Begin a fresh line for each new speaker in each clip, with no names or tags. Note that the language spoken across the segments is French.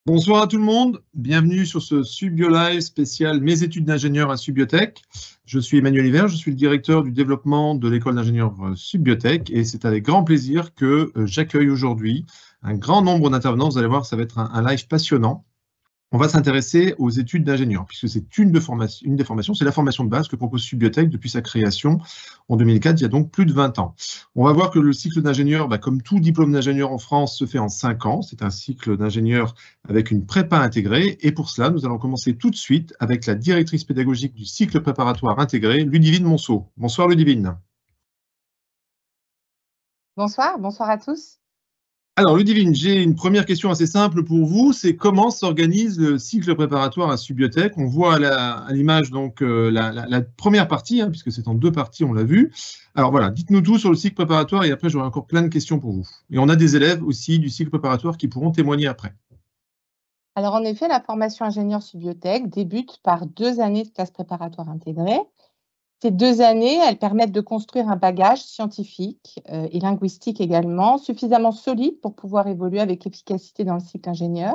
Bonsoir à tout le monde, bienvenue sur ce Subbio Live spécial Mes études d'ingénieur à Subbiotech. Je suis Emmanuel Hiver, je suis le directeur du développement de l'école d'ingénieurs Subbiotech et c'est avec grand plaisir que j'accueille aujourd'hui un grand nombre d'intervenants. Vous allez voir, ça va être un live passionnant. On va s'intéresser aux études d'ingénieur, puisque c'est une des formations, c'est la formation de base que propose Subbiotech depuis sa création en 2004, il y a donc plus de 20 ans. On va voir que le cycle d'ingénieur, comme tout diplôme d'ingénieur en France, se fait en 5 ans. C'est un cycle d'ingénieur avec une prépa intégrée. Et pour cela, nous allons commencer tout de suite avec la directrice pédagogique du cycle préparatoire intégré, Ludivine Monceau. Bonsoir Ludivine.
Bonsoir, bonsoir à tous.
Alors, Ludivine, j'ai une première question assez simple pour vous. C'est comment s'organise le cycle préparatoire à Subbiotech? On voit à l'image donc la première partie, puisque c'est en deux parties, on l'a vu. Alors voilà, dites-nous tout sur le cycle préparatoire et après j'aurai encore plein de questions pour vous. Et on a des élèves aussi du cycle préparatoire qui pourront témoigner après.
Alors en effet, la formation ingénieur Subbiotech débute par 2 années de classe préparatoire intégrée. Ces 2 années, elles permettent de construire un bagage scientifique et linguistique également, suffisamment solide pour pouvoir évoluer avec efficacité dans le cycle ingénieur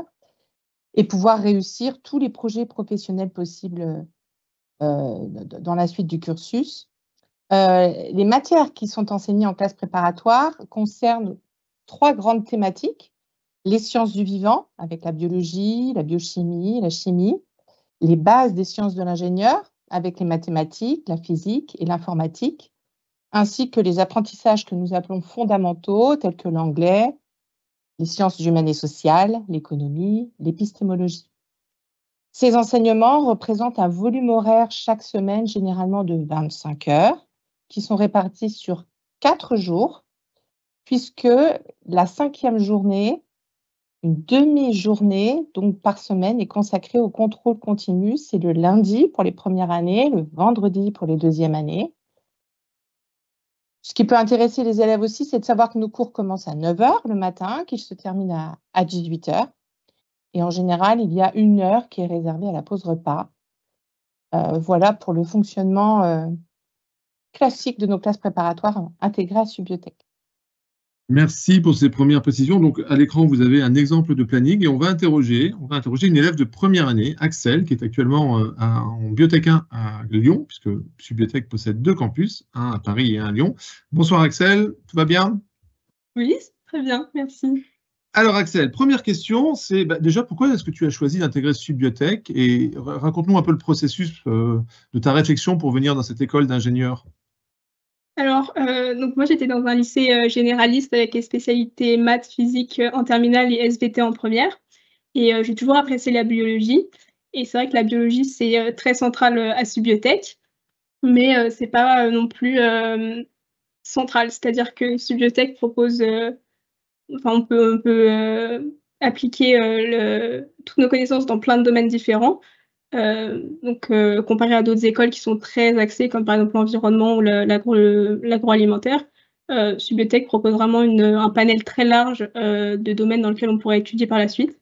et pouvoir réussir tous les projets professionnels possibles dans la suite du cursus. Les matières qui sont enseignées en classe préparatoire concernent 3 grandes thématiques: les sciences du vivant, avec la biologie, la biochimie, la chimie, les bases des sciences de l'ingénieur, avec les mathématiques, la physique et l'informatique, ainsi que les apprentissages que nous appelons fondamentaux, tels que l'anglais, les sciences humaines et sociales, l'économie, l'épistémologie. Ces enseignements représentent un volume horaire chaque semaine, généralement de 25 heures, qui sont répartis sur 4 jours, puisque la 5e journée, une demi-journée donc par semaine, est consacrée au contrôle continu. C'est le lundi pour les premières années, le vendredi pour les deuxièmes années. Ce qui peut intéresser les élèves aussi, c'est de savoir que nos cours commencent à 9 heures le matin, qu'ils se terminent à 18 heures. Et en général, il y a 1 heure qui est réservée à la pause repas. Voilà pour le fonctionnement classique de nos classes préparatoires intégrées à Subbiotech.
Merci pour ces premières précisions. Donc, à l'écran, vous avez un exemple de planning et on va interroger une élève de première année, Axel, qui est actuellement en Biotech 1 à Lyon, puisque Subbiotech possède 2 campus, un à Paris et un à Lyon. Bonsoir Axel, tout va bien?
Oui, très bien, merci.
Alors Axel, première question, c'est déjà pourquoi est-ce que tu as choisi d'intégrer Subbiotech et raconte-nous un peu le processus de ta réflexion pour venir dans cette école d'ingénieur.
Alors, donc moi j'étais dans un lycée généraliste avec les spécialités maths, physique en terminale et SVT en première. Et j'ai toujours apprécié la biologie. Et c'est vrai que la biologie, c'est très central à Subbiotech, mais c'est pas non plus central. C'est-à-dire que Subbiotech propose, on peut appliquer toutes nos connaissances dans plein de domaines différents. Donc comparé à d'autres écoles qui sont très axées, comme par exemple l'environnement ou l'agroalimentaire, Subbiotech propose vraiment un panel très large de domaines dans lesquels on pourrait étudier par la suite.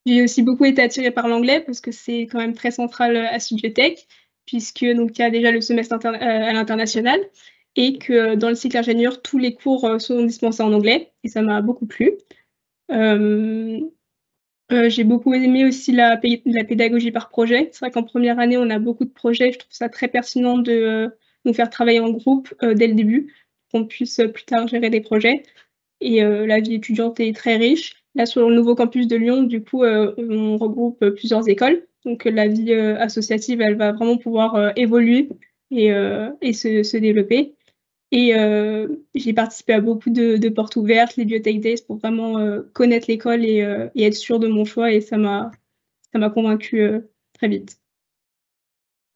J'ai aussi beaucoup été attirée par l'anglais parce que c'est quand même très central à Subbiotech, puisque donc il y a déjà le semestre à l'international et que dans le cycle ingénieur, tous les cours sont dispensés en anglais et ça m'a beaucoup plu. J'ai beaucoup aimé aussi la pédagogie par projet. C'est vrai qu'en première année, on a beaucoup de projets. Je trouve ça très pertinent de nous faire travailler en groupe dès le début, qu'on puisse plus tard gérer des projets. Et la vie étudiante est très riche. Là, sur le nouveau campus de Lyon, du coup, on regroupe plusieurs écoles. Donc la vie associative, elle va vraiment pouvoir évoluer et se développer. Et j'ai participé à beaucoup de portes ouvertes, les Biotech Days, pour vraiment connaître l'école et être sûre de mon choix. Et ça m'a convaincue très vite.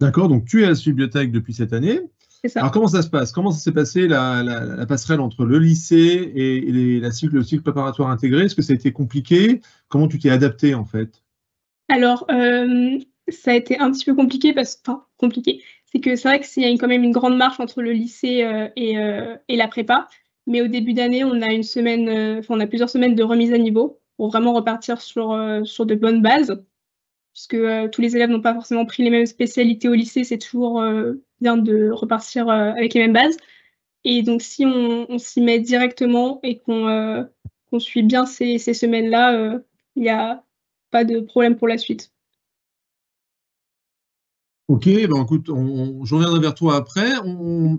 D'accord, donc tu es à Subbiotech depuis cette année.
C'est ça.
Alors comment ça se passe? Comment ça s'est passé la passerelle entre le lycée et le cycle préparatoire intégré? Est-ce que ça a été compliqué? Comment tu t'es adapté en fait?
Alors, ça a été un petit peu compliqué compliqué. C'est que c'est vrai qu'il y a quand même une grande marche entre le lycée et la prépa. Mais au début d'année, on a plusieurs semaines de remise à niveau pour vraiment repartir sur de bonnes bases, puisque tous les élèves n'ont pas forcément pris les mêmes spécialités au lycée. C'est toujours bien de repartir avec les mêmes bases. Et donc, si on s'y met directement et qu'on suit bien ces semaines-là, il y a pas de problème pour la suite.
Ok, ben écoute, je reviendrai vers toi après.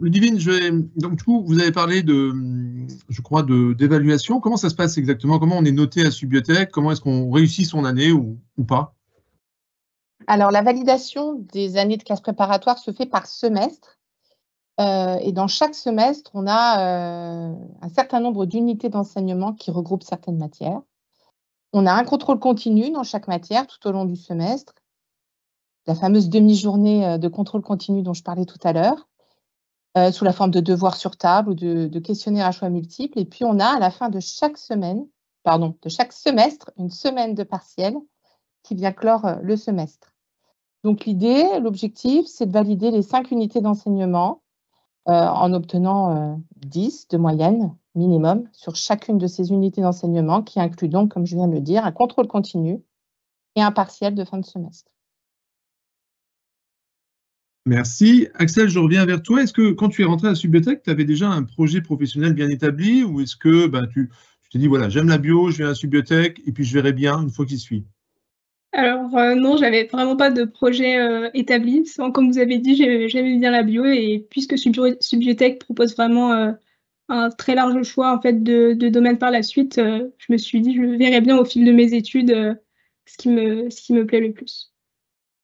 Ludivine, donc du coup, vous avez parlé je crois, d'évaluation. Comment ça se passe exactement? Comment on est noté à Subiotech? Comment est-ce qu'on réussit son année ou pas?
Alors, la validation des années de classe préparatoire se fait par semestre. Et dans chaque semestre, on a un certain nombre d'unités d'enseignement qui regroupent certaines matières. On a un contrôle continu dans chaque matière tout au long du semestre, la fameuse demi-journée de contrôle continu dont je parlais tout à l'heure, sous la forme de devoirs sur table ou de questionnaires à choix multiples. Et puis, on a à la fin de chaque semestre, une semaine de partiel qui vient clore le semestre. Donc, l'objectif, c'est de valider les 5 unités d'enseignement en obtenant 10 de moyenne minimum sur chacune de ces unités d'enseignement qui inclut donc, comme je viens de le dire, un contrôle continu et un partiel de fin de semestre.
Merci. Axel, je reviens vers toi. Est-ce que quand tu es rentré à Subiotech, tu avais déjà un projet professionnel bien établi ou est-ce que tu t'es dit, voilà, j'aime la bio, je viens à Subiotech et puis je verrai bien une fois que j'y suis?
Alors non, j'avais vraiment pas de projet établi. Comme vous avez dit, j'aimais bien la bio et puisque Subiotech propose vraiment un très large choix en fait de domaines par la suite, je me suis dit je verrais bien au fil de mes études ce qui me plaît le plus.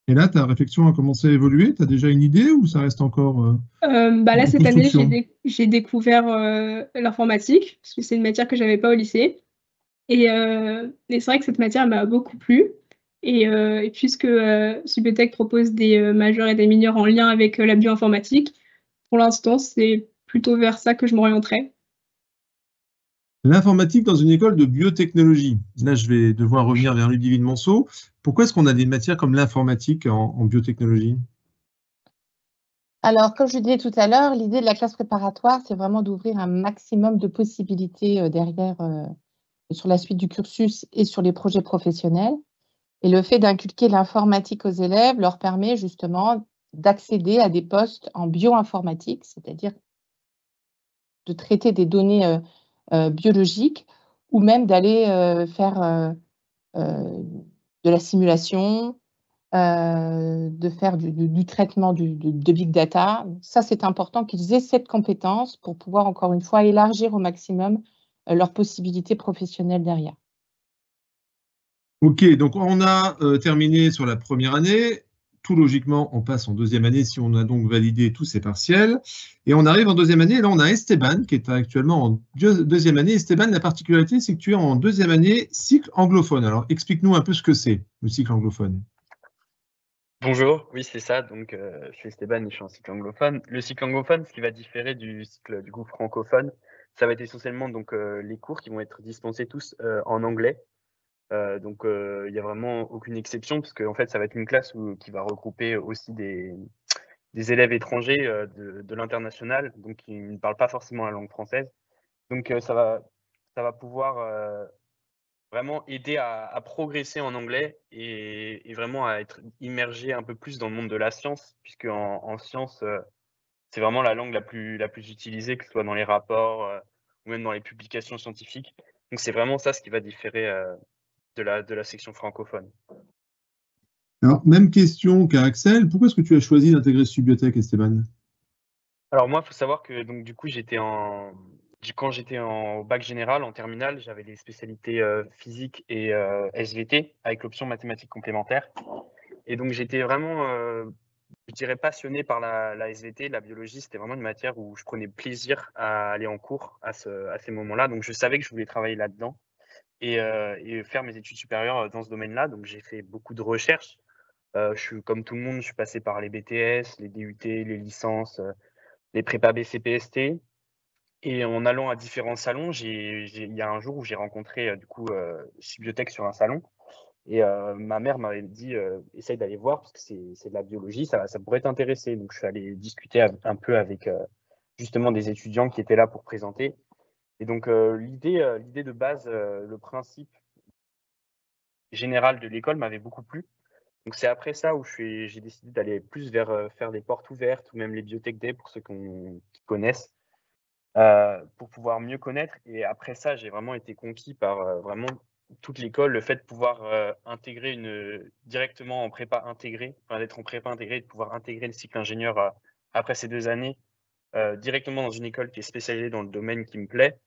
Et là, ta réflexion a commencé à évoluer. Tu as déjà une idée ou ça reste encore
Là,
en
cette année,
construction?
j'ai découvert l'informatique, parce que c'est une matière que j'avais pas au lycée. Et c'est vrai que cette matière m'a beaucoup plu. Et puisque Subiotech propose des majeurs et des mineurs en lien avec la bioinformatique, pour l'instant, c'est plutôt vers ça que je m'orienterai.
L'informatique dans une école de biotechnologie. Là, je vais devoir revenir vers Ludivine Monceau. Pourquoi est-ce qu'on a des matières comme l'informatique en biotechnologie?
Alors, comme je disais tout à l'heure, l'idée de la classe préparatoire, c'est vraiment d'ouvrir un maximum de possibilités derrière sur la suite du cursus et sur les projets professionnels. Et le fait d'inculquer l'informatique aux élèves leur permet justement d'accéder à des postes en bioinformatique, c'est-à-dire de traiter des données biologiques ou même d'aller faire de la simulation, de faire du traitement de big data. Ça, c'est important qu'ils aient cette compétence pour pouvoir, encore une fois, élargir au maximum leurs possibilités professionnelles derrière.
Ok, donc on a terminé sur la première année. Tout logiquement, on passe en deuxième année si on a donc validé tous ces partiels. Et on arrive en deuxième année. Et là, on a Esteban qui est actuellement en deuxième année. Esteban, la particularité, c'est que tu es en deuxième année cycle anglophone. Alors, explique-nous un peu ce que c'est, le cycle anglophone.
Bonjour, oui c'est ça, donc je suis Esteban et je suis en cycle anglophone. Le cycle anglophone, ce qui va différer du cycle du coup francophone, ça va être essentiellement donc les cours qui vont être dispensés tous en anglais. Il y a vraiment aucune exception parce que en fait ça va être une classe qui va regrouper aussi des élèves étrangers de l'international, donc qui ne parlent pas forcément la langue française. Donc ça va pouvoir vraiment aider à progresser en anglais et vraiment à être immergé un peu plus dans le monde de la science, puisque en science, c'est vraiment la langue la plus utilisée, que ce soit dans les rapports ou même dans les publications scientifiques. Donc c'est vraiment ça ce qui va différer de la section francophone.
Alors, même question qu'à Axel. Pourquoi est-ce que tu as choisi d'intégrer Subiotech, Esteban?
Alors moi, il faut savoir que donc du coup, quand j'étais au bac général, en terminale, j'avais les spécialités physique et SVT avec l'option mathématiques complémentaires. Et donc j'étais vraiment, je dirais, passionné par la SVT, la biologie. C'était vraiment une matière où je prenais plaisir à aller en cours à ces moments-là. Donc je savais que je voulais travailler là-dedans et faire mes études supérieures dans ce domaine-là. Donc j'ai fait beaucoup de recherches. Comme tout le monde, je suis passé par les BTS, les DUT, les licences, les prépas BCPST. Et en allant à différents salons, il y a un jour où j'ai rencontré du coup Subiotech sur un salon. Et ma mère m'avait dit essaye d'aller voir parce que c'est de la biologie, ça pourrait t'intéresser. Donc je suis allé discuter un peu avec justement des étudiants qui étaient là pour présenter. Et donc l'idée de base, le principe général de l'école m'avait beaucoup plu. Donc c'est après ça où j'ai décidé d'aller plus vers faire des portes ouvertes ou même les Biotech Day pour ceux qui connaissent. Pour pouvoir mieux connaître. Et après ça, j'ai vraiment été conquis par vraiment toute l'école, le fait de pouvoir intégrer directement en prépa intégrée, enfin, d'être en prépa intégrée, de pouvoir intégrer le cycle ingénieur après ces 2 années, directement dans une école qui est spécialisée dans le domaine qui me plaît,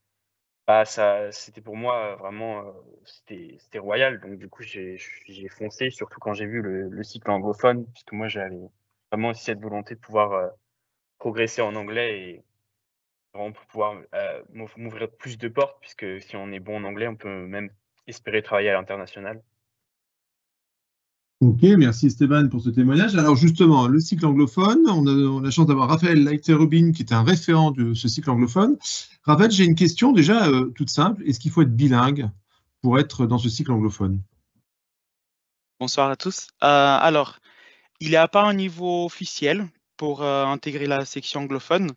bah, c'était pour moi vraiment, c'était royal. Donc du coup, j'ai foncé, surtout quand j'ai vu le cycle anglophone, puisque moi, j'avais vraiment aussi cette volonté de pouvoir progresser en anglais et vraiment pour pouvoir m'ouvrir plus de portes, puisque si on est bon en anglais, on peut même espérer travailler à l'international.
Ok, merci Stéphane pour ce témoignage. Alors justement, le cycle anglophone, on a la chance d'avoir Raphaël Leiter-Rubin qui est un référent de ce cycle anglophone. Raphaël, j'ai une question déjà toute simple. Est-ce qu'il faut être bilingue pour être dans ce cycle anglophone?
Bonsoir à tous. Alors, il n'y a pas un niveau officiel pour intégrer la section anglophone,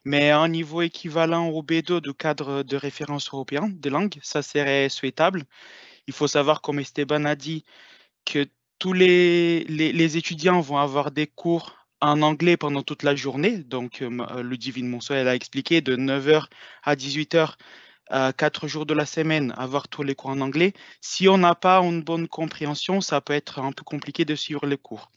mais un niveau équivalent au B2 du cadre de référence européen des langues, ça serait souhaitable. Il faut savoir, comme Esteban a dit, que tous les étudiants vont avoir des cours en anglais pendant toute la journée. Donc, Ludivine Monceau, elle a expliqué de 9h à 18h, 4 jours de la semaine, avoir tous les cours en anglais. Si on n'a pas une bonne compréhension, ça peut être un peu compliqué de suivre les cours.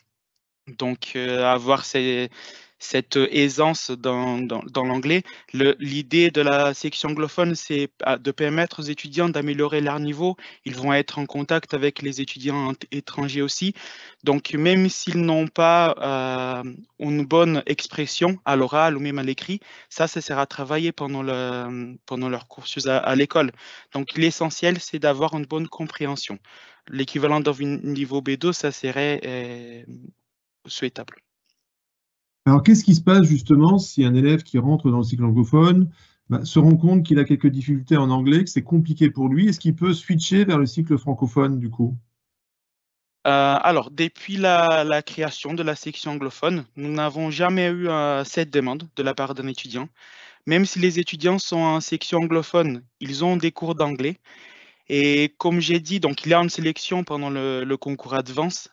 Donc, avoir cette aisance dans l'anglais. L'idée de la section anglophone, c'est de permettre aux étudiants d'améliorer leur niveau. Ils vont être en contact avec les étudiants étrangers aussi. Donc, même s'ils n'ont pas une bonne expression à l'oral ou même à l'écrit, ça sera travaillé pendant leur cursus à l'école. Donc, l'essentiel, c'est d'avoir une bonne compréhension. L'équivalent d'un niveau B2, ça serait souhaitable.
Alors, qu'est-ce qui se passe justement si un élève qui rentre dans le cycle anglophone se rend compte qu'il a quelques difficultés en anglais, que c'est compliqué pour lui? Est-ce qu'il peut switcher vers le cycle francophone du coup?
Alors, depuis la création de la section anglophone, nous n'avons jamais eu cette demande de la part d'un étudiant. Même si les étudiants sont en section anglophone, ils ont des cours d'anglais. Et comme j'ai dit, donc il y a une sélection pendant le concours Advance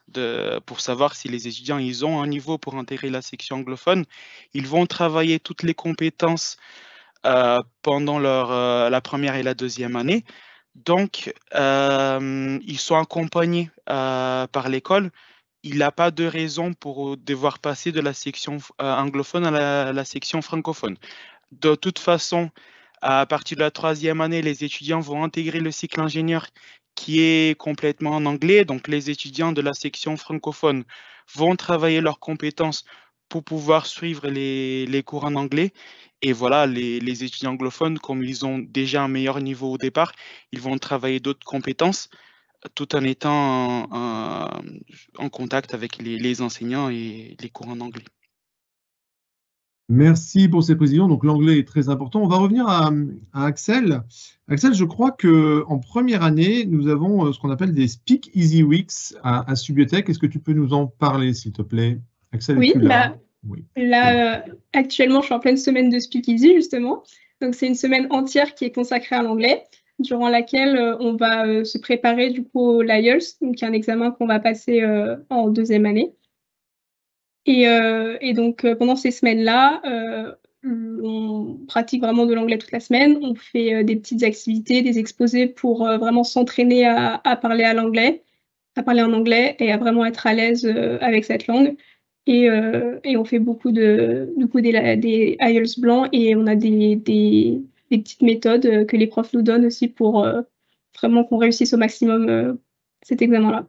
pour savoir si les étudiants ils ont un niveau pour intégrer la section anglophone. Ils vont travailler toutes les compétences pendant la première et la deuxième année. Donc, ils sont accompagnés par l'école. Il n'a pas de raison pour devoir passer de la section anglophone à la section francophone. De toute façon, à partir de la troisième année, les étudiants vont intégrer le cycle ingénieur qui est complètement en anglais. Donc, les étudiants de la section francophone vont travailler leurs compétences pour pouvoir suivre les cours en anglais. Et voilà, les étudiants anglophones, comme ils ont déjà un meilleur niveau au départ, ils vont travailler d'autres compétences tout en étant en contact avec les enseignants et les cours en anglais.
Merci pour ces précisions. Donc, l'anglais est très important. On va revenir à Axel. Axel, je crois qu'en première année, nous avons ce qu'on appelle des Speak Easy Weeks à Subiotech. Est-ce que tu peux nous en parler, s'il te plaît? Axel,
Oui,
es-tu là? Oui.
Là, actuellement, je suis en pleine semaine de Speak Easy, justement. Donc, c'est une semaine entière qui est consacrée à l'anglais, durant laquelle on va se préparer du coup au l'IELTS, donc un examen qu'on va passer en deuxième année. Et donc, pendant ces semaines-là, on pratique vraiment de l'anglais toute la semaine. On fait des petites activités, des exposés pour vraiment s'entraîner à parler en anglais et à vraiment être à l'aise avec cette langue. Et on fait beaucoup des IELTS blancs et on a des petites méthodes que les profs nous donnent aussi pour vraiment qu'on réussisse au maximum cet examen-là.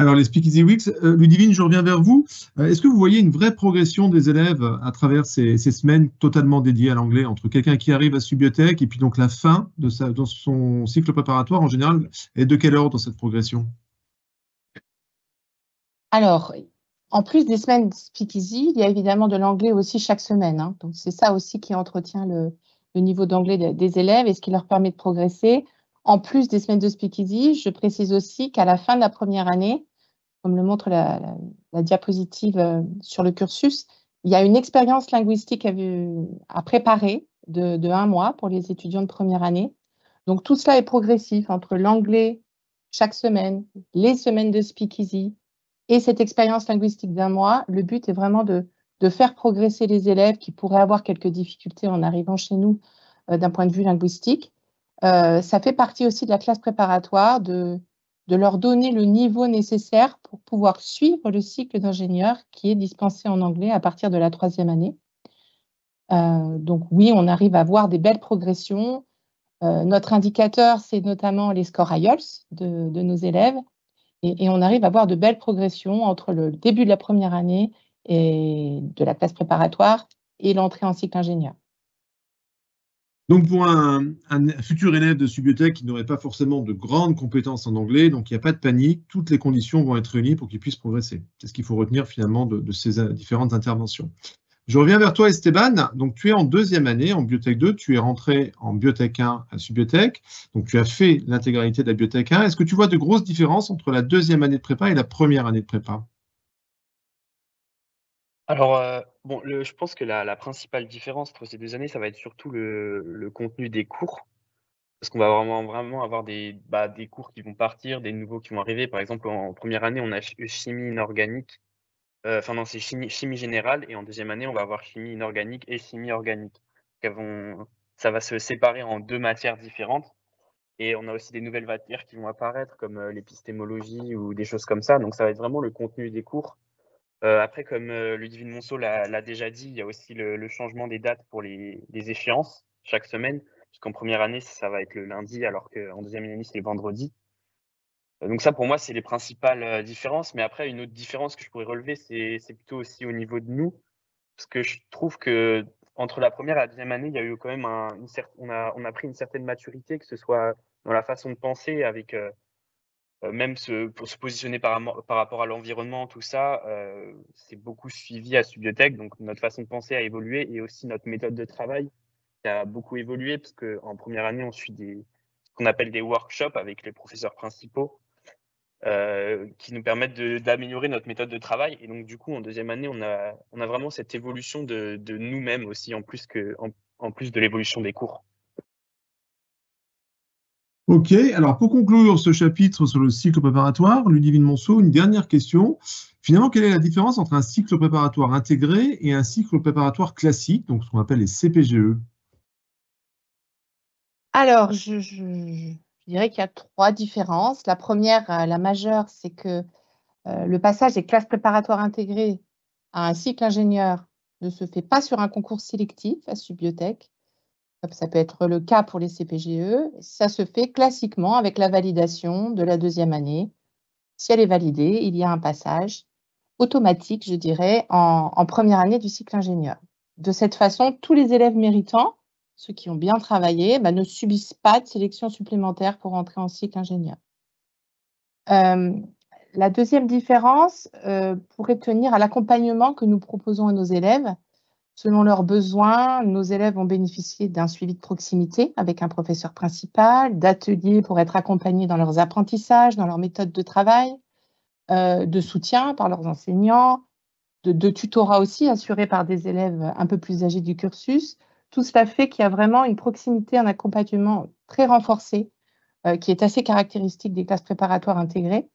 Alors, les Speak Easy Weeks, Ludivine, je reviens vers vous. Est-ce que vous voyez une vraie progression des élèves à travers ces semaines totalement dédiées à l'anglais, entre quelqu'un qui arrive à Subiotech et puis donc la fin dans son cycle préparatoire en général, et de quel ordre cette progression?
Alors, en plus des semaines Speak Easy, il y a évidemment de l'anglais aussi chaque semaine, hein. Donc, c'est ça aussi qui entretient le niveau d'anglais des élèves et ce qui leur permet de progresser. En plus des semaines de Speak Easy, je précise aussi qu'à la fin de la première année, comme le montre la diapositive sur le cursus, il y a une expérience linguistique à préparer de 1 mois pour les étudiants de première année. Donc, tout cela est progressif entre l'anglais chaque semaine, les semaines de Speak Easy et cette expérience linguistique d'1 mois. Le but est vraiment de faire progresser les élèves qui pourraient avoir quelques difficultés en arrivant chez nous d'un point de vue linguistique. ça fait partie aussi de la classe préparatoire de leur donner le niveau nécessaire pour pouvoir suivre le cycle d'ingénieur qui est dispensé en anglais à partir de la 3e année. Donc oui, on arrive à voir des belles progressions. Notre indicateur, c'est notamment les scores IELTS de nos élèves. Et on arrive à voir de belles progressions entre le début de la 1re année et de la classe préparatoire et l'entrée en cycle ingénieur.
Donc, pour un futur élève de Subiotech qui n'aurait pas forcément de grandes compétences en anglais, donc il n'y a pas de panique, toutes les conditions vont être réunies pour qu'il puisse progresser. C'est ce qu'il faut retenir finalement de ces différentes interventions. Je reviens vers toi, Esteban. Donc, tu es en 2e année, en Biotech 2. Tu es rentré en Biotech 1 à Subiotech. Donc, tu as fait l'intégralité de la Biotech 1. Est-ce que tu vois de grosses différences entre la 2e année de prépa et la 1re année de prépa?
Alors, bon, je pense que la principale différence entre ces 2 années, ça va être surtout le contenu des cours. Parce qu'on va vraiment avoir des cours qui vont partir, des nouveaux qui vont arriver. Par exemple, en 1re année, on a chimie inorganique. Enfin non, c'est chimie générale, et en 2e année, on va avoir chimie inorganique et chimie organique. Ça va se séparer en 2 matières différentes, et on a aussi des nouvelles matières qui vont apparaître, comme l'épistémologie ou des choses comme ça. Donc ça va être vraiment le contenu des cours. Après, comme Ludivine Monceau l'a déjà dit, il y a aussi le changement des dates pour les échéances chaque semaine, puisqu'en 1re année, ça va être le lundi, alors qu'en 2e année, c'est le vendredi. Donc ça, pour moi, c'est les principales différences. Mais après, une autre différence que je pourrais relever, c'est plutôt aussi au niveau de nous. Parce que je trouve que entre la 1re et la 2e année, il y a eu quand même on a pris une certaine maturité, que ce soit dans la façon de penser, avec même pour se positionner par rapport à l'environnement, tout ça. C'est beaucoup suivi à Subiotech. Donc notre façon de penser a évolué, et aussi notre méthode de travail a beaucoup évolué, parce qu'en 1re année, on suit ce qu'on appelle des workshops avec les professeurs principaux. Qui nous permettent d'améliorer notre méthode de travail. Et donc, du coup, en 2e année, on a vraiment cette évolution de nous-mêmes aussi, en plus de l'évolution des cours.
Ok, alors pour conclure ce chapitre sur le cycle préparatoire, Ludivine Monceau, une dernière question. Finalement, quelle est la différence entre un cycle préparatoire intégré et un cycle préparatoire classique, donc ce qu'on appelle les CPGE?
Alors, je dirais qu'il y a 3 différences. La première, la majeure, c'est que le passage des classes préparatoires intégrées à un cycle ingénieur ne se fait pas sur un concours sélectif à Subiotech. Ça peut être le cas pour les CPGE. Ça se fait classiquement avec la validation de la 2e année. Si elle est validée, il y a un passage automatique, je dirais, en 1re année du cycle ingénieur. De cette façon, tous les élèves méritants, ceux qui ont bien travaillé, ne subissent pas de sélection supplémentaire pour entrer en cycle ingénieur. La 2e différence pourrait tenir à l'accompagnement que nous proposons à nos élèves. Selon leurs besoins, nos élèves vont bénéficier d'un suivi de proximité avec un professeur principal, d'ateliers pour être accompagnés dans leurs apprentissages, dans leur méthode de travail, de soutien par leurs enseignants, de tutorat aussi assuré par des élèves un peu plus âgés du cursus. Tout cela fait qu'il y a vraiment une proximité, un accompagnement très renforcé qui est assez caractéristique des classes préparatoires intégrées.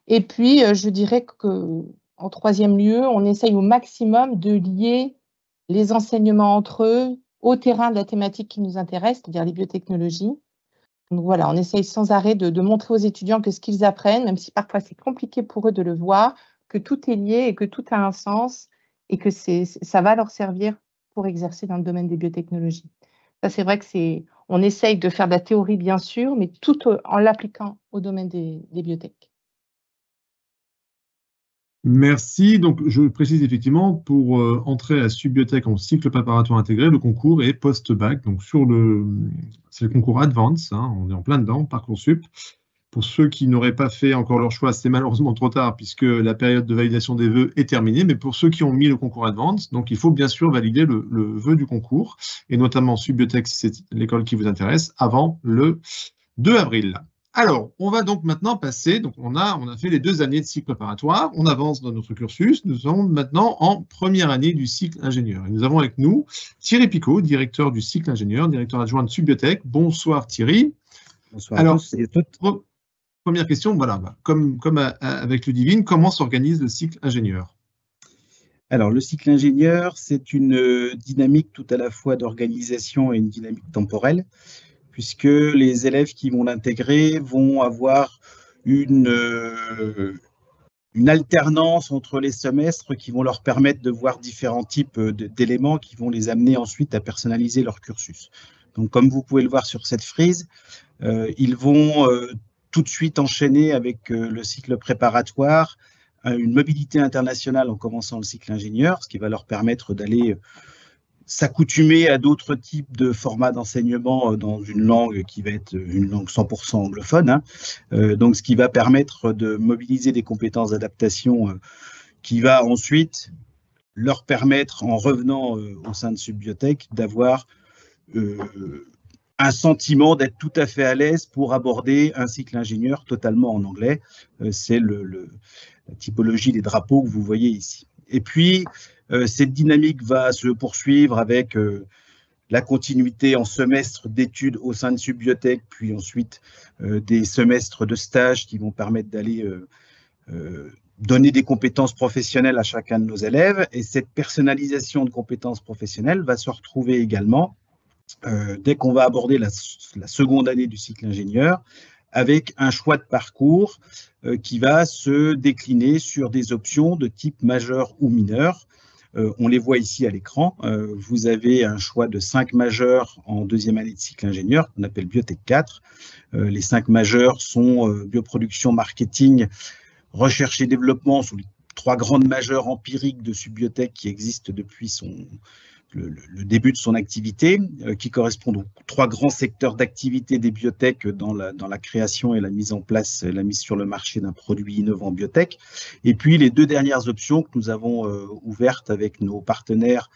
Et puis, je dirais qu'en 3e lieu, on essaye au maximum de lier les enseignements entre eux au terrain de la thématique qui nous intéresse, c'est-à-dire les biotechnologies. Donc voilà, on essaye sans arrêt de montrer aux étudiants que ce qu'ils apprennent, même si parfois c'est compliqué pour eux de le voir, que tout est lié et que tout a un sens et que ça va leur servir pour exercer dans le domaine des biotechnologies. Ça, c'est vrai on essaye de faire de la théorie, bien sûr, mais tout en l'appliquant au domaine des biotech.
Merci. Donc, je précise effectivement, pour entrer à Subiotech en cycle préparatoire intégré, le concours est post-bac. Donc, c'est le concours Advance, hein, on est en plein dedans, Parcoursup. Pour ceux qui n'auraient pas fait encore leur choix, c'est malheureusement trop tard puisque la période de validation des vœux est terminée. Mais pour ceux qui ont mis le concours Advance, donc il faut bien sûr valider le vœu du concours, et notamment Subiotech, si c'est l'école qui vous intéresse, avant le 2 avril. Alors, on va donc maintenant passer, donc on a fait les 2 années de cycle préparatoire, on avance dans notre cursus, nous sommes maintenant en 1re année du cycle ingénieur. Et nous avons avec nous Thierry Picot, directeur du cycle ingénieur, directeur adjoint de Subiotech. Bonsoir Thierry.
Bonsoir à tous et à toutes.
Première question, voilà, comme avec Ludivine, comment s'organise le cycle ingénieur?
Alors, le cycle ingénieur, c'est une dynamique tout à la fois d'organisation et une dynamique temporelle. puisque les élèves qui vont l'intégrer vont avoir une alternance entre les semestres qui vont leur permettre de voir différents types d'éléments qui vont les amener ensuite à personnaliser leur cursus. Donc, comme vous pouvez le voir sur cette frise, ils vont tout de suite enchaîner avec le cycle préparatoire, une mobilité internationale en commençant le cycle ingénieur, ce qui va leur permettre d'aller s'accoutumer à d'autres types de formats d'enseignement dans une langue qui va être une langue 100% anglophone. Hein. Donc, ce qui va permettre de mobiliser des compétences d'adaptation qui va ensuite leur permettre, en revenant au sein de Subbiotech, d'avoir un sentiment d'être tout à fait à l'aise pour aborder un cycle ingénieur totalement en anglais. C'est la typologie des drapeaux que vous voyez ici. Et puis, cette dynamique va se poursuivre avec la continuité en semestre d'études au sein de Subbiotech, puis ensuite des semestres de stage qui vont permettre d'aller donner des compétences professionnelles à chacun de nos élèves. Et cette personnalisation de compétences professionnelles va se retrouver également dès qu'on va aborder la seconde année du cycle ingénieur, avec un choix de parcours qui va se décliner sur des options de type majeur ou mineur. On les voit ici à l'écran. Vous avez un choix de 5 majeurs en deuxième année de cycle ingénieur, qu'on appelle Biotech 4. Les 5 majeurs sont bioproduction, marketing, recherche et développement, sont les 3 grandes majeures empiriques de Subbiotech qui existent depuis le début de son activité, qui correspondent aux 3 grands secteurs d'activité des biotech dans la création et la mise en place, la mise sur le marché d'un produit innovant biotech. Et puis les 2 dernières options que nous avons ouvertes avec nos partenaires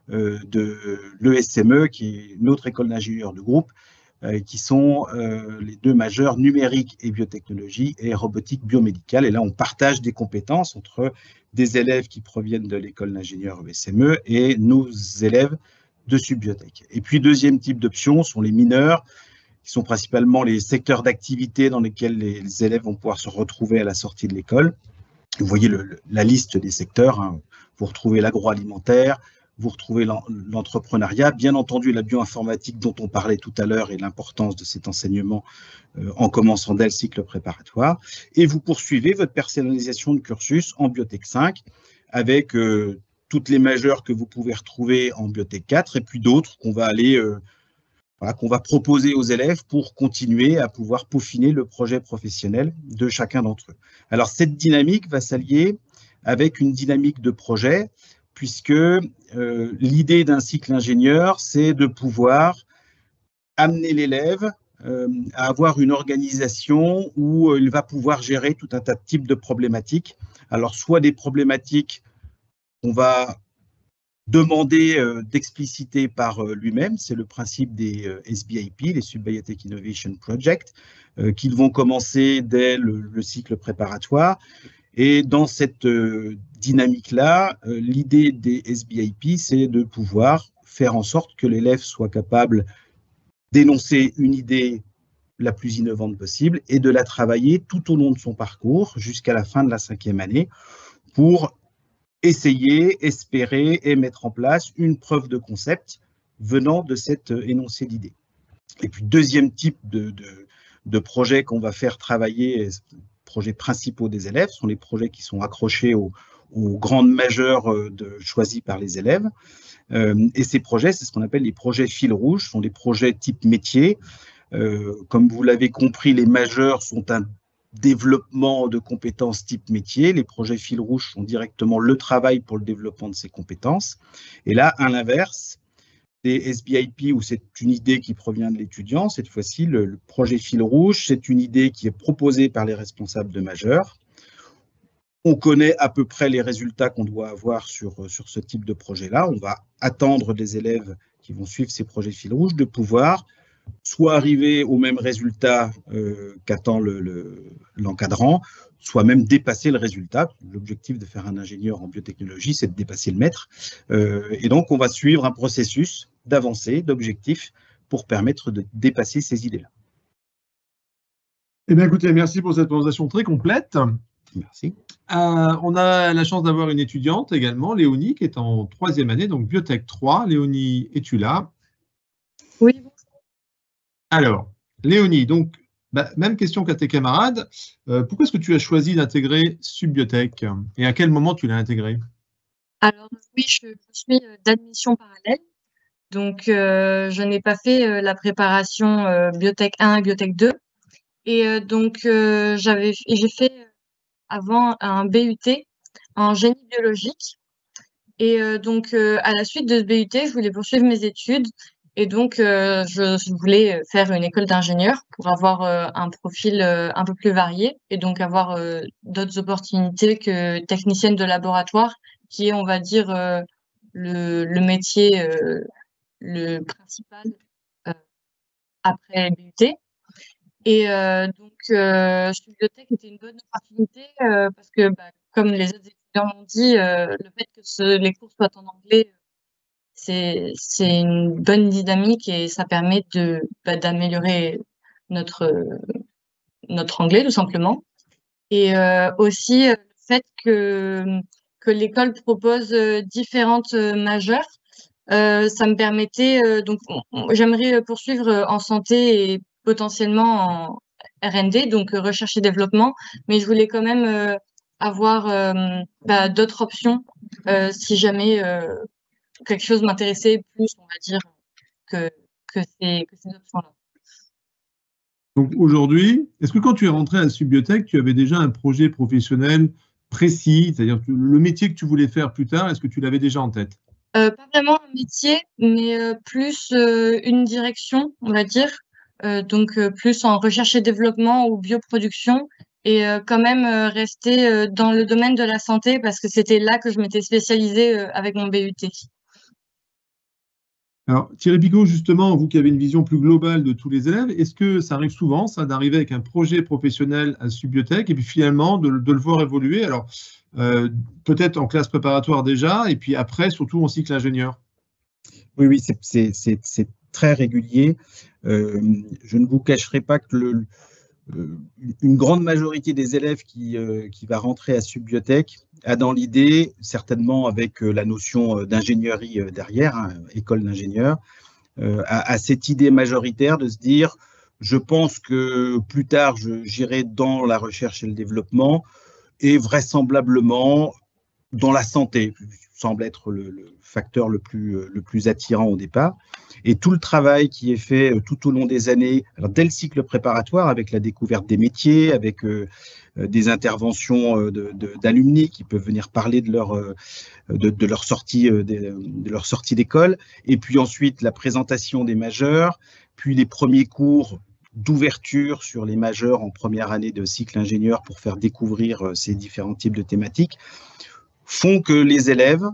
de l'ESME, qui est notre école d'ingénieurs du groupe, qui sont les 2 majeurs numérique et biotechnologie et robotique biomédicale. Et là, on partage des compétences entre des élèves qui proviennent de l'école d'ingénieurs ESME et nos élèves de Subbiotech. Et puis, deuxième type d'options sont les mineurs, qui sont principalement les secteurs d'activité dans lesquels les élèves vont pouvoir se retrouver à la sortie de l'école. Vous voyez la liste des secteurs. Hein. Vous retrouvez l'agroalimentaire, vous retrouvez l'entrepreneuriat, bien entendu la bioinformatique dont on parlait tout à l'heure et l'importance de cet enseignement en commençant dès le cycle préparatoire. Et vous poursuivez votre personnalisation de cursus en Biotech 5 avec toutes les majeures que vous pouvez retrouver en Biotech 4 et puis d'autres qu'on va aller qu'on va proposer aux élèves pour continuer à pouvoir peaufiner le projet professionnel de chacun d'entre eux. Alors cette dynamique va s'allier avec une dynamique de projet, puisque l'idée d'un cycle ingénieur, c'est de pouvoir amener l'élève à avoir une organisation où il va pouvoir gérer tout un tas de types de problématiques. Alors, soit des problématiques qu'on va demander d'expliciter par lui-même, c'est le principe des SBIP, les Subbiotech Innovation Project, qu'ils vont commencer dès le cycle préparatoire. Et dans cette dynamique-là, l'idée des SBIP, c'est de pouvoir faire en sorte que l'élève soit capable d'énoncer une idée la plus innovante possible et de la travailler tout au long de son parcours jusqu'à la fin de la 5e année pour essayer, espérer et mettre en place une preuve de concept venant de cet énoncé d'idée. Et puis, deuxième type de projet qu'on va faire travailler, projets principaux des élèves, sont les projets qui sont accrochés aux grandes majeures choisies par les élèves. Et ces projets, c'est ce qu'on appelle les projets fil rouge, ce sont des projets type métier. Comme vous l'avez compris, les majeurs sont un développement de compétences type métier. Les projets fil rouge sont directement le travail pour le développement de ces compétences. Et là, à l'inverse, des SBIP où c'est une idée qui provient de l'étudiant, cette fois-ci, le projet fil rouge, c'est une idée qui est proposée par les responsables de majeurs. On connaît à peu près les résultats qu'on doit avoir sur ce type de projet-là. On va attendre des élèves qui vont suivre ces projets fil rouge de pouvoir soit arriver au même résultat qu'attend l'encadrant, soit même dépasser le résultat. L'objectif de faire un ingénieur en biotechnologie, c'est de dépasser le maître. Et donc, on va suivre un processus d'avancée, d'objectifs, pour permettre de dépasser ces idées-là.
Eh bien, écoutez, merci pour cette présentation très complète.
Merci.
On a la chance d'avoir une étudiante également, Léonie, qui est en 3e année, donc Biotech 3. Léonie, es-tu là?
Oui,
Alors, Léonie, donc, même question qu'à tes camarades. Pourquoi est-ce que tu as choisi d'intégrer Subbiotech et à quel moment tu l'as intégré?
Alors oui, je suis d'admission parallèle. Donc, je n'ai pas fait la préparation Biotech 1 et Biotech 2. Et donc, j'ai fait avant un BUT en génie biologique. Et donc, à la suite de ce BUT, je voulais poursuivre mes études. Et donc, je voulais faire une école d'ingénieur pour avoir un profil un peu plus varié et donc avoir d'autres opportunités que technicienne de laboratoire, qui est, on va dire, le métier le principal après BUT. Et donc, Subbiotech était une bonne opportunité parce que, comme les autres étudiants l'ont dit, le fait que les cours soient en anglais, c'est une bonne dynamique et ça permet d'améliorer notre anglais, tout simplement. Et aussi, le fait que l'école propose différentes majeures, ça me permettait, donc j'aimerais poursuivre en santé et potentiellement en R&D, donc recherche et développement, mais je voulais quand même avoir d'autres options si jamais quelque chose m'intéressait plus, on va dire, que ces options-là.
Donc aujourd'hui, est-ce que quand tu es rentré à Subbiotech, tu avais déjà un projet professionnel précis, c'est-à-dire le métier que tu voulais faire plus tard, est-ce que tu l'avais déjà en tête?
Pas vraiment un métier, mais plus une direction, on va dire. Donc plus en recherche et développement ou bioproduction. Et quand même rester dans le domaine de la santé parce que c'était là que je m'étais spécialisée avec mon BUT.
Alors, Thierry Picot, justement, vous qui avez une vision plus globale de tous les élèves, est-ce que ça arrive souvent, ça, d'arriver avec un projet professionnel à Subbiotech et puis finalement de le voir évoluer? Alors, peut-être en classe préparatoire déjà, et puis après, surtout en cycle ingénieur.
Oui, c'est très régulier. Je ne vous cacherai pas que une grande majorité des élèves qui va rentrer à Subbiotech a dans l'idée, certainement avec la notion d'ingénierie derrière, hein, école d'ingénieur, a cette idée majoritaire de se dire, je pense que plus tard, j'irai dans la recherche et le développement et vraisemblablement dans la santé, semble être le facteur le plus attirant au départ. Et tout le travail qui est fait tout au long des années, alors dès le cycle préparatoire, avec la découverte des métiers, avec des interventions d'alumni qui peuvent venir parler de leur sortie d'école, et puis ensuite la présentation des majeurs, puis les premiers cours d'ouverture sur les majeurs en première année de cycle ingénieur pour faire découvrir ces différents types de thématiques, font que les élèves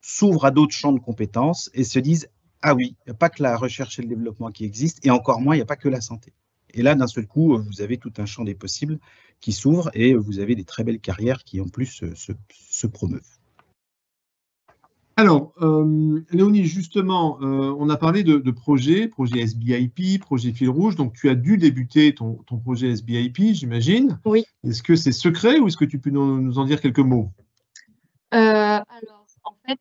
s'ouvrent à d'autres champs de compétences et se disent « Ah oui, il n'y a pas que la recherche et le développement qui existent, et encore moins, il n'y a pas que la santé. » Et là, d'un seul coup, vous avez tout un champ des possibles qui s'ouvre et vous avez des très belles carrières qui, en plus, se promeuvent.
Alors, Léonie, justement, on a parlé de projet SBIP, projet fil rouge. Donc, tu as dû débuter ton projet SBIP, j'imagine.
Oui.
Est-ce que c'est secret ou est-ce que tu peux nous en dire quelques mots?
Alors, en fait,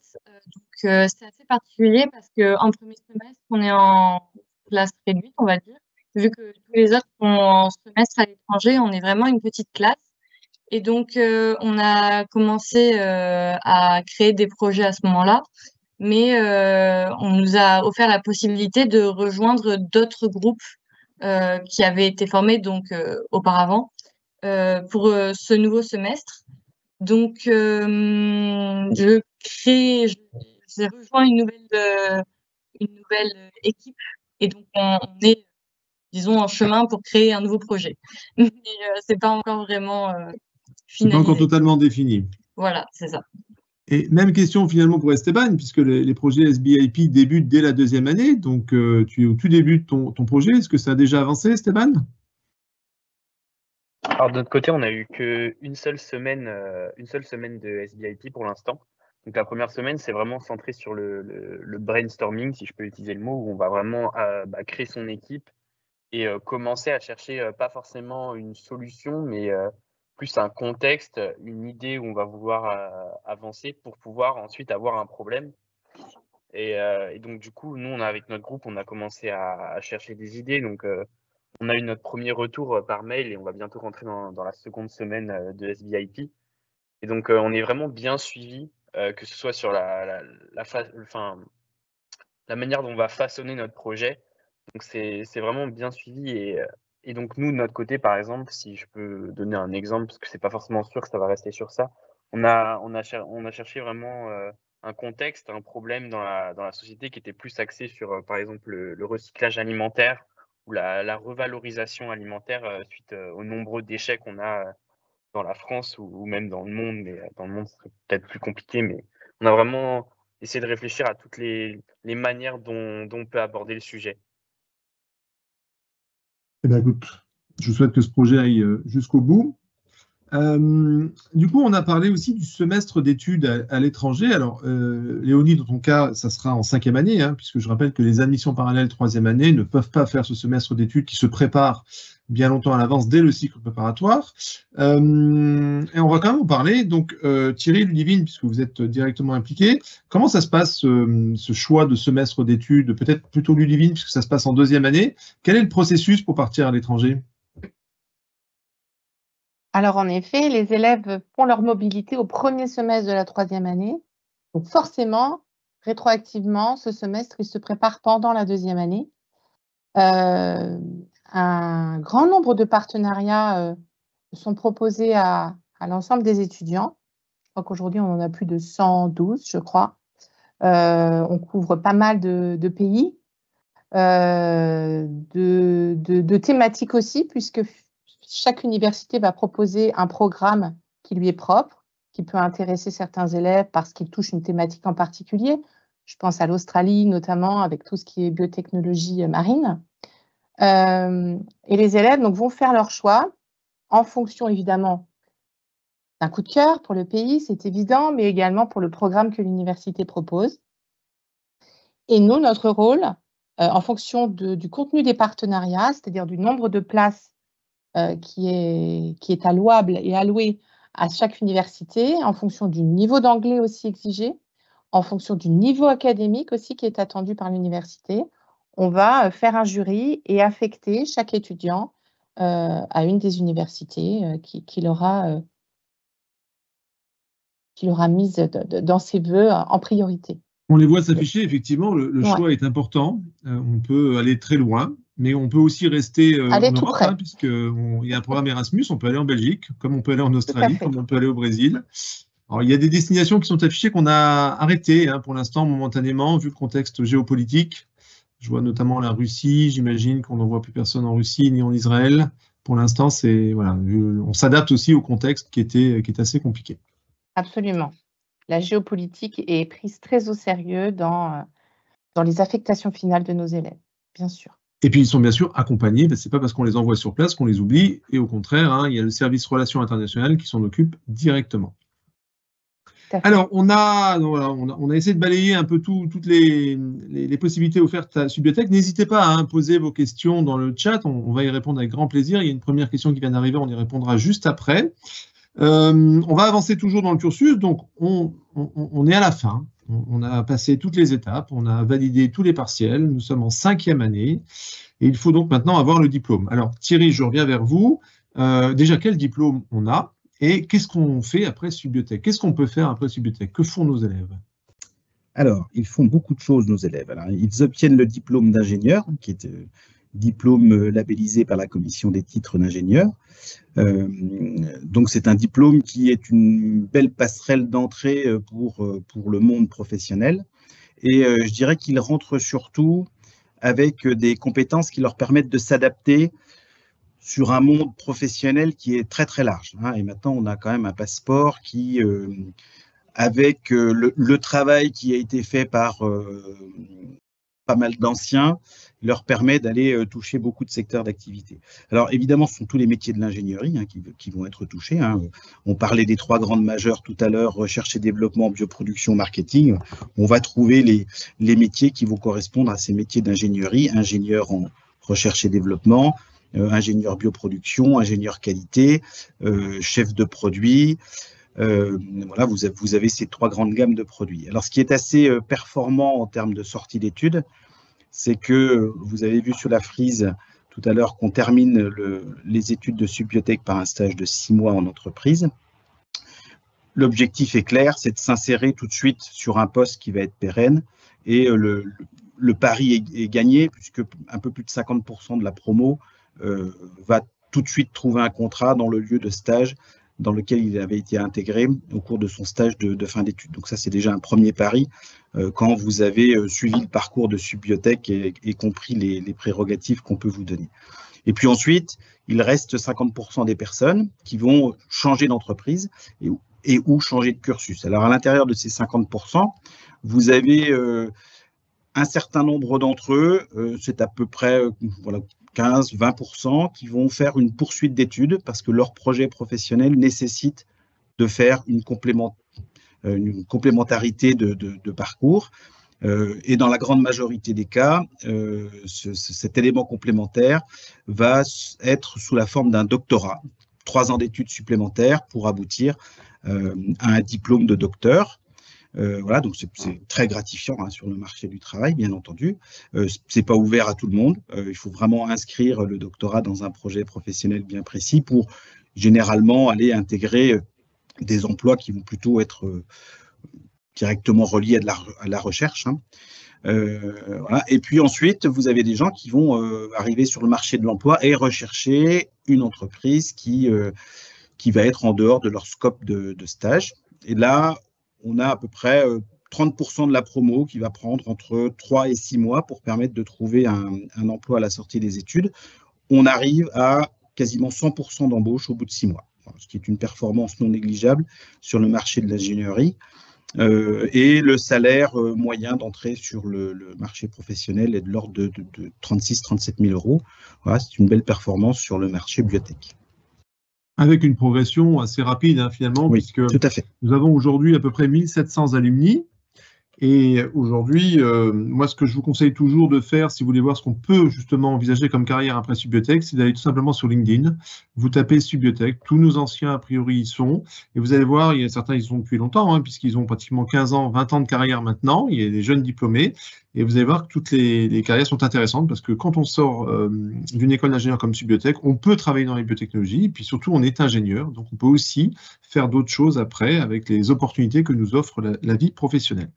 c'est assez particulier parce qu'en premier semestre, on est en classe réduite, on va dire. Vu que tous les autres sont en semestre à l'étranger, on est vraiment une petite classe. Et donc, on a commencé à créer des projets à ce moment-là, mais on nous a offert la possibilité de rejoindre d'autres groupes qui avaient été formés donc auparavant pour ce nouveau semestre. Donc, j'ai rejoint une nouvelle équipe et donc on est, disons, en chemin pour créer un nouveau projet. Mais c'est pas encore vraiment
C'est pas encore totalement défini.
Voilà, c'est ça.
Et même question finalement pour Esteban, puisque les projets SBIP débutent dès la deuxième année, donc tu es au tout début de ton projet. Est-ce que ça a déjà avancé, Esteban?
Alors de notre côté, on n'a eu qu'une seule semaine de SBIP pour l'instant. Donc la première semaine, c'est vraiment centré sur le brainstorming, si je peux utiliser le mot, où on va vraiment créer son équipe et commencer à chercher pas forcément une solution, mais plus un contexte, une idée où on va vouloir avancer pour pouvoir ensuite avoir un problème. Et donc, du coup, nous, avec notre groupe, on a commencé à chercher des idées. Donc, on a eu notre premier retour par mail et on va bientôt rentrer dans la seconde semaine de SBIP. Et donc, on est vraiment bien suivi, que ce soit sur la manière dont on va façonner notre projet. Donc, c'est vraiment bien suivi. Et donc, nous, de notre côté, par exemple, si je peux donner un exemple, parce que c'est pas forcément sûr que ça va rester sur ça, on a cherché vraiment un contexte, un problème dans la société qui était plus axé sur, par exemple, le recyclage alimentaire ou la revalorisation alimentaire suite aux nombreux déchets qu'on a dans la France ou même dans le monde. Mais dans le monde, ce serait peut-être plus compliqué. Mais on a vraiment essayé de réfléchir à toutes les manières dont on peut aborder le sujet.
Eh bien, écoute, je souhaite que ce projet aille jusqu'au bout. Du coup, on a parlé aussi du semestre d'études à l'étranger. Alors, Léonie, dans ton cas, ça sera en 5e année, hein, puisque je rappelle que les admissions parallèles 3e année ne peuvent pas faire ce semestre d'études qui se prépare bien longtemps à l'avance dès le cycle préparatoire. Et on va quand même en parler. Donc, Thierry, Ludivine, puisque vous êtes directement impliqué, comment ça se passe, ce choix de semestre d'études? Peut-être plutôt Ludivine, puisque ça se passe en 2e année. Quel est le processus pour partir à l'étranger?
Alors, en effet, les élèves font leur mobilité au premier semestre de la 3e année. Donc, forcément, rétroactivement, ce semestre, il se prépare pendant la 2e année. Un grand nombre de partenariats sont proposés à l'ensemble des étudiants. Je crois qu'aujourd'hui, on en a plus de 112, je crois. On couvre pas mal de pays, de thématiques aussi, puisque chaque université va proposer un programme qui lui est propre, qui peut intéresser certains élèves parce qu'il touche une thématique en particulier. Je pense à l'Australie notamment, avec tout ce qui est biotechnologie marine. Et les élèves donc, vont faire leur choix en fonction évidemment d'un coup de cœur pour le pays, c'est évident, mais également pour le programme que l'université propose. Et nous, notre rôle, en fonction du contenu des partenariats, c'est-à-dire du nombre de places qui est allouable et alloué à chaque université, en fonction du niveau d'anglais aussi exigé, en fonction du niveau académique aussi qui est attendu par l'université, on va faire un jury et affecter chaque étudiant à une des universités qui l'aura mise dans ses vœux en priorité.
On les voit s'afficher, effectivement, le choix est important. On peut aller très loin, mais on peut aussi rester en Europe, hein, puisqu'il y a un programme Erasmus, on peut aller en Belgique, comme on peut aller en Australie, comme on peut aller au Brésil. Alors, il y a des destinations qui sont affichées qu'on a arrêtées pour l'instant, momentanément, vu le contexte géopolitique. Je vois notamment la Russie, j'imagine qu'on n'envoie plus personne en Russie ni en Israël. Pour l'instant, on s'adapte aussi au contexte qui est assez compliqué.
Absolument. La géopolitique est prise très au sérieux dans les affectations finales de nos élèves, bien sûr.
Et puis, ils sont bien sûr accompagnés, ce n'est pas parce qu'on les envoie sur place qu'on les oublie, et au contraire, il y a le service Relations internationales qui s'en occupe directement. Alors, on a essayé de balayer un peu toutes les possibilités offertes à Subbiotech. N'hésitez pas à poser vos questions dans le chat, on va y répondre avec grand plaisir. Il y a une première question qui vient d'arriver, on y répondra juste après. On va avancer toujours dans le cursus, donc on est à la fin, on a passé toutes les étapes, on a validé tous les partiels, nous sommes en 5e année, et il faut donc maintenant avoir le diplôme. Alors Thierry, je reviens vers vous. Déjà, quel diplôme on a et qu'est-ce qu'on fait après Subbiotech? Qu'est-ce qu'on peut faire après Subbiotech? Que font nos élèves?
Alors, ils font beaucoup de choses, nos élèves. Alors, ils obtiennent le diplôme d'ingénieur, qui est diplôme labellisé par la commission des titres d'ingénieur. Donc, c'est un diplôme qui est une belle passerelle d'entrée pour le monde professionnel. Et je dirais qu'il rentre surtout avec des compétences qui leur permettent de s'adapter sur un monde professionnel qui est très, très large. Et maintenant, on a quand même un passeport qui, avec le travail qui a été fait par pas mal d'anciens, leur permet d'aller toucher beaucoup de secteurs d'activité. Alors évidemment, ce sont tous les métiers de l'ingénierie qui vont être touchés. On parlait des 3 grandes majeures tout à l'heure, recherche et développement, bioproduction, marketing. On va trouver les métiers qui vont correspondre à ces métiers d'ingénierie, ingénieur en recherche et développement, ingénieur bioproduction, ingénieur qualité, chef de produit, Voilà, vous avez ces 3 grandes gammes de produits. Alors, ce qui est assez performant en termes de sortie d'études, c'est que vous avez vu sur la frise tout à l'heure qu'on termine les études de Subbiotech par un stage de 6 mois en entreprise. L'objectif est clair, c'est de s'insérer tout de suite sur un poste qui va être pérenne, et le pari est gagné, puisque un peu plus de 50% de la promo va tout de suite trouver un contrat dans le lieu de stage dans lequel il avait été intégré au cours de son stage de fin d'études. Donc ça, c'est déjà un premier pari quand vous avez suivi le parcours de Subbiotech et compris les prérogatives qu'on peut vous donner. Et puis ensuite, il reste 50% des personnes qui vont changer d'entreprise et ou changer de cursus. Alors, à l'intérieur de ces 50%, vous avez un certain nombre d'entre eux, c'est à peu près 15-20%, qui vont faire une poursuite d'études parce que leur projet professionnel nécessite de faire une complémentarité de parcours. Et dans la grande majorité des cas, cet élément complémentaire va être sous la forme d'un doctorat, 3 ans d'études supplémentaires pour aboutir à un diplôme de docteur. Voilà, donc c'est très gratifiant sur le marché du travail, bien entendu. C'est pas ouvert à tout le monde. Il faut vraiment inscrire le doctorat dans un projet professionnel bien précis pour généralement aller intégrer des emplois qui vont plutôt être directement reliés à la recherche. Voilà. Et puis ensuite, vous avez des gens qui vont arriver sur le marché de l'emploi et rechercher une entreprise qui va être en dehors de leur scope de stage. Et là, on a à peu près 30% de la promo qui va prendre entre 3 et 6 mois pour permettre de trouver un emploi à la sortie des études. On arrive à quasiment 100% d'embauche au bout de 6 mois, ce qui est une performance non négligeable sur le marché de l'ingénierie. Et le salaire moyen d'entrée sur le marché professionnel est de l'ordre de 36-37 000 euros. Voilà, c'est une belle performance sur le marché biotech.
Avec une progression assez rapide, finalement,
oui,
puisque
tout à fait.
Nous avons aujourd'hui à peu près 1700 alumni. Et aujourd'hui, moi, ce que je vous conseille toujours de faire, si vous voulez voir ce qu'on peut justement envisager comme carrière après Subbiotech, c'est d'aller tout simplement sur LinkedIn. Vous tapez Subbiotech, tous nos anciens, a priori, y sont. Et vous allez voir, il y a certains, ils y sont depuis longtemps, puisqu'ils ont pratiquement 15 ans, 20 ans de carrière maintenant. Il y a des jeunes diplômés. Et vous allez voir que toutes les carrières sont intéressantes, parce que quand on sort d'une école d'ingénieur comme Subbiotech, on peut travailler dans les biotechnologies. Et puis surtout, on est ingénieur. Donc, on peut aussi faire d'autres choses après avec les opportunités que nous offre la vie professionnelle.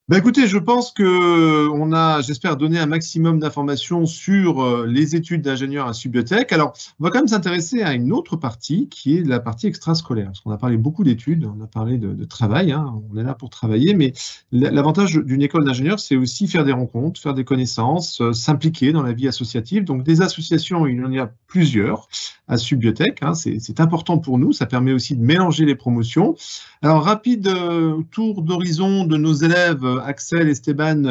Ben écoutez, je pense qu'on a, j'espère, donné un maximum d'informations sur les études d'ingénieur à Subbiotech. Alors, on va quand même s'intéresser à une autre partie qui est la partie extrascolaire. Parce qu'on a parlé beaucoup d'études, on a parlé de travail, on est là pour travailler, mais l'avantage d'une école d'ingénieur, c'est aussi faire des rencontres, faire des connaissances, s'impliquer dans la vie associative. Donc, des associations, il y en a plusieurs à Subbiotech. C'est important pour nous, ça permet aussi de mélanger les promotions. Alors, rapide tour d'horizon de nos élèves, Axel, Esteban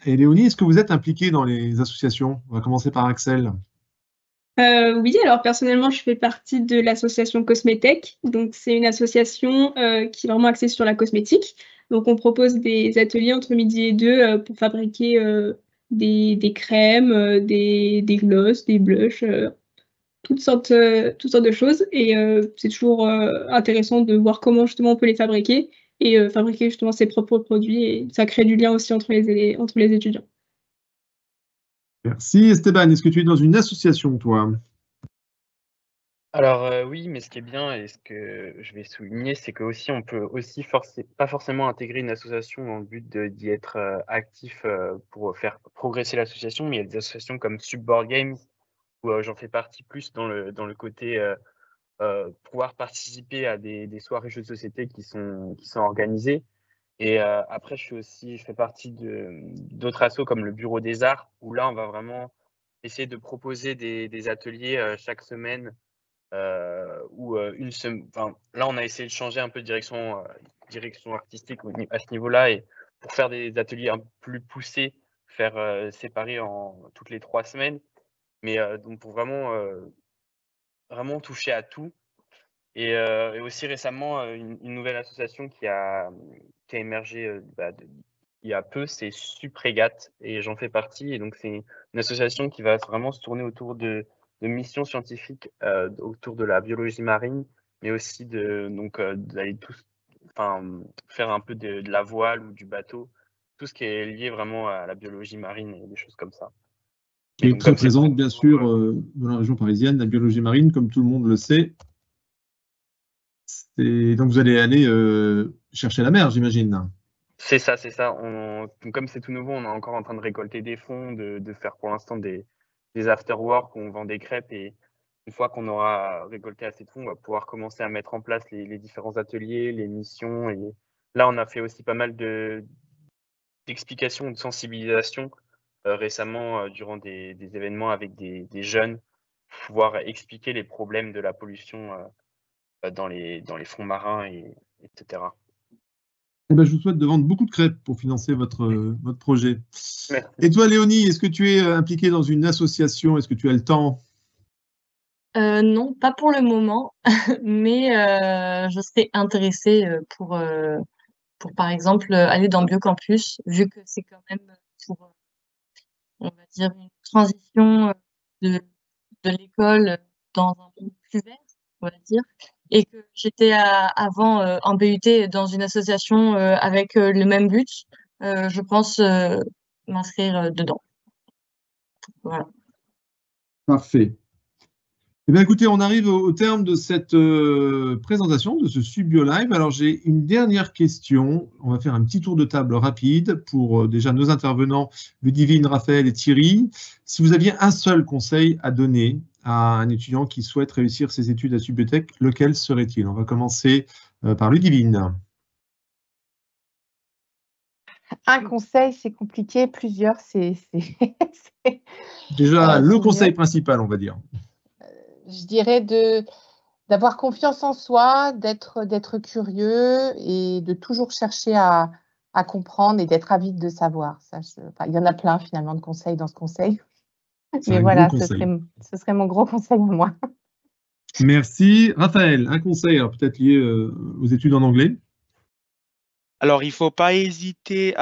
et Léonie. Est-ce que vous êtes impliqués dans les associations? On va commencer par Axel.
Oui, alors personnellement, je fais partie de l'association Cosmétech. Donc, c'est une association qui est vraiment axée sur la cosmétique. Donc, on propose des ateliers entre midi et 2 pour fabriquer des crèmes, des glosses, des blushs, toutes sortes de choses. Et c'est toujours intéressant de voir comment justement on peut les fabriquer et fabriquer justement ses propres produits. Et ça crée du lien aussi entre les étudiants.
Merci. Esteban, est-ce que tu es dans une association, toi?
Alors oui, mais ce qui est bien et ce que je vais souligner, c'est qu'aussi on peut aussi pas forcément intégrer une association dans le but d'y être actif pour faire progresser l'association, mais il y a des associations comme Subboard Games où j'en fais partie plus dans le côté pouvoir participer à des soirées jeux de société qui sont organisées. Et après, je fais partie d'autres assos comme le Bureau des Arts, où là, on va vraiment essayer de proposer des ateliers chaque semaine. Là, on a essayé de changer un peu de direction artistique à ce niveau-là, et pour faire des ateliers un peu plus poussés, faire séparer en toutes les 3 semaines. Mais donc pour vraiment toucher à tout. Et aussi récemment, une nouvelle association qui a émergé il y a peu, c'est Supregat, et j'en fais partie. Et donc, c'est une association qui va vraiment se tourner autour de missions scientifiques autour de la biologie marine mais aussi d'aller faire un peu de la voile ou du bateau, tout ce qui est lié vraiment à la biologie marine et des choses comme ça.
Qui est très présente, bien sûr, dans la région parisienne, la biologie marine, comme tout le monde le sait. Donc, vous allez aller chercher la mer, j'imagine.
C'est ça, c'est ça. Comme c'est tout nouveau, on est encore en train de récolter des fonds, de faire pour l'instant des after-work où on vend des crêpes. Et une fois qu'on aura récolté assez de fonds, on va pouvoir commencer à mettre en place les différents ateliers, les missions. Et là, on a fait aussi pas mal d'explications, de sensibilisation récemment durant des événements avec des jeunes, pour pouvoir expliquer les problèmes de la pollution dans les fonds marins, etc.
Eh ben, je vous souhaite de vendre beaucoup de crêpes pour financer votre projet.
Merci.
Et toi, Léonie, est-ce que tu es impliquée dans une association? Est-ce que tu as le temps?
Non, pas pour le moment, mais je serais intéressée pour par exemple aller dans Biocampus, vu que c'est quand même pour, on va dire, une transition de l'école dans un monde plus vert, on va dire, et que j'étais avant en BUT dans une association avec le même but, je pense m'inscrire dedans. Voilà.
Parfait. Eh bien, écoutez, on arrive au terme de cette présentation, de ce Subbio Live. Alors, j'ai une dernière question. On va faire un petit tour de table rapide pour déjà nos intervenants, Ludivine, Raphaël et Thierry. Si vous aviez un seul conseil à donner à un étudiant qui souhaite réussir ses études à Subbiotech, lequel serait-il? On va commencer par Ludivine.
Un conseil, c'est compliqué. Plusieurs, c'est
Déjà, le
c'est
conseil
mieux.
principal, on va dire.
Je dirais d'avoir confiance en soi, d'être curieux et de toujours chercher à comprendre et d'être avide de savoir. Il y en a plein finalement de conseils dans ce conseil. Mais voilà, ce serait mon gros conseil à moi.
Merci. Raphaël, un conseil, alors peut-être lié aux études en anglais.
Alors, il ne faut pas hésiter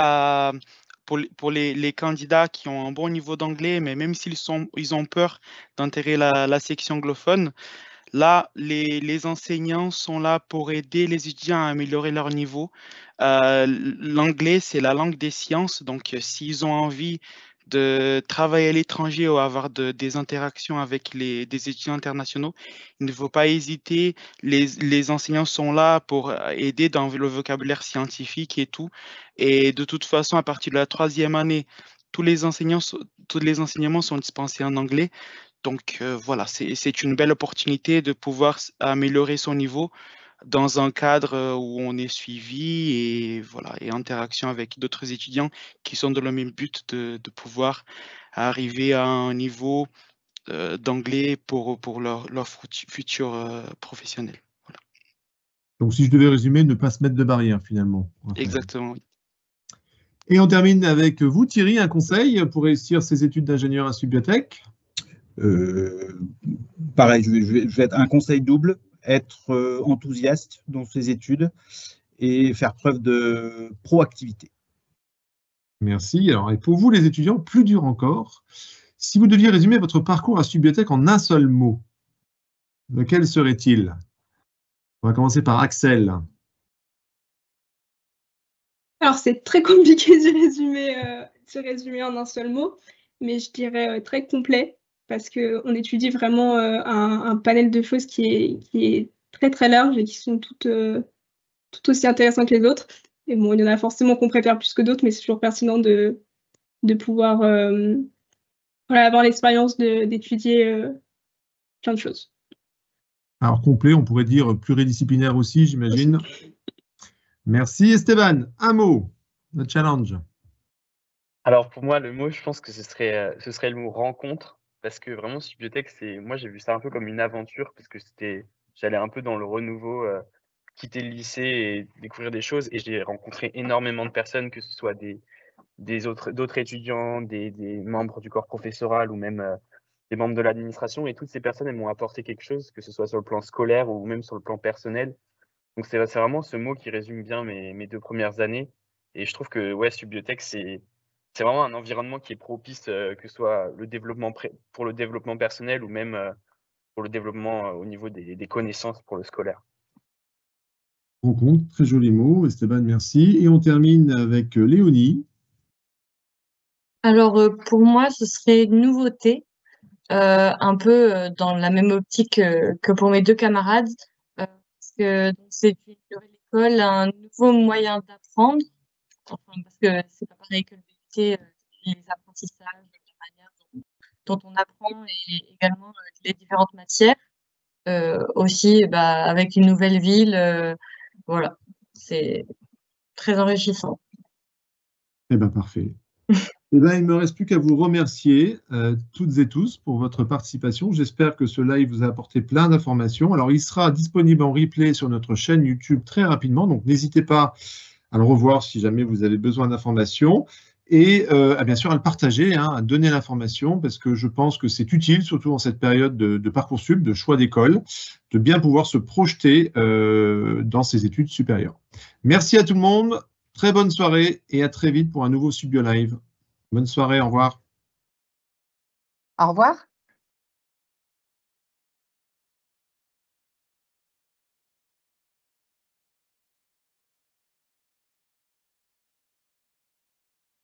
pour les candidats qui ont un bon niveau d'anglais, mais même ils ont peur d'intégrer la section anglophone, là, les enseignants sont là pour aider les étudiants à améliorer leur niveau. L'anglais, c'est la langue des sciences, donc s'ils ont envie de travailler à l'étranger ou avoir des interactions avec des étudiants internationaux, il ne faut pas hésiter. Les enseignants sont là pour aider dans le vocabulaire scientifique et tout. Et de toute façon, à partir de la 3e année, tous les enseignements sont dispensés en anglais. Donc voilà, c'est une belle opportunité de pouvoir améliorer son niveau dans un cadre où on est suivi et voilà, et interaction avec d'autres étudiants qui sont dans le même but de pouvoir arriver à un niveau d'anglais pour leur futur professionnel. Voilà.
Donc, si je devais résumer, ne pas se mettre de barrière finalement.
Exactement, oui.
Et on termine avec vous, Thierry, un conseil pour réussir ses études d'ingénieur à Subbiotech?
Pareil, je vais être un conseil double, être enthousiaste dans ses études et faire preuve de proactivité.
Merci. Alors, et pour vous, les étudiants, plus dur encore, si vous deviez résumer votre parcours à Subbiotech en un seul mot, lequel serait-il? On va commencer par Axel.
Alors, c'est très compliqué de résumer en un seul mot, mais je dirais très complet, parce qu'on étudie vraiment un panel de choses qui est très très large et qui sont toutes aussi intéressantes que les autres. Et bon, il y en a forcément qu'on préfère plus que d'autres, mais c'est toujours pertinent de pouvoir voilà, avoir l'expérience d'étudier plein de choses.
Alors, complet, on pourrait dire pluridisciplinaire aussi, j'imagine. Merci. Esteban, un mot, le challenge.
Alors pour moi, le mot, je pense que ce serait le mot rencontre, parce que vraiment Subbiotech, moi j'ai vu ça un peu comme une aventure, parce que j'allais un peu dans le renouveau, quitter le lycée et découvrir des choses, et j'ai rencontré énormément de personnes, que ce soit d'autres étudiants, des membres du corps professoral ou même des membres de l'administration, et toutes ces personnes, elles m'ont apporté quelque chose, que ce soit sur le plan scolaire ou même sur le plan personnel. Donc c'est vraiment ce mot qui résume bien mes 2 premières années, et je trouve que ouais, Subbiotech, c'est vraiment un environnement qui est propice, que ce soit pour le développement personnel ou même pour le développement au niveau des connaissances pour le scolaire.
Rencontre, très joli mot, Esteban, merci. Et on termine avec Léonie.
Alors, pour moi, ce serait une nouveauté, un peu dans la même optique que pour mes deux camarades, parce que c'est une nouvelle école, un nouveau moyen d'apprendre, enfin, parce que c'est pas pareil que le BUT, les apprentissages, la manière dont on apprend et également les différentes matières. Aussi, avec une nouvelle ville, voilà, c'est très enrichissant.
Eh bien, parfait. Eh bien, il ne me reste plus qu'à vous remercier toutes et tous pour votre participation. J'espère que ce live vous a apporté plein d'informations. Alors, il sera disponible en replay sur notre chaîne YouTube très rapidement, donc n'hésitez pas à le revoir si jamais vous avez besoin d'informations. Et bien sûr à le partager, hein, à donner l'information, parce que je pense que c'est utile, surtout en cette période de Parcoursup, de choix d'école, de bien pouvoir se projeter dans ses études supérieures. Merci à tout le monde, très bonne soirée et à très vite pour un nouveau Subbio Live. Bonne soirée, au revoir.
Au revoir.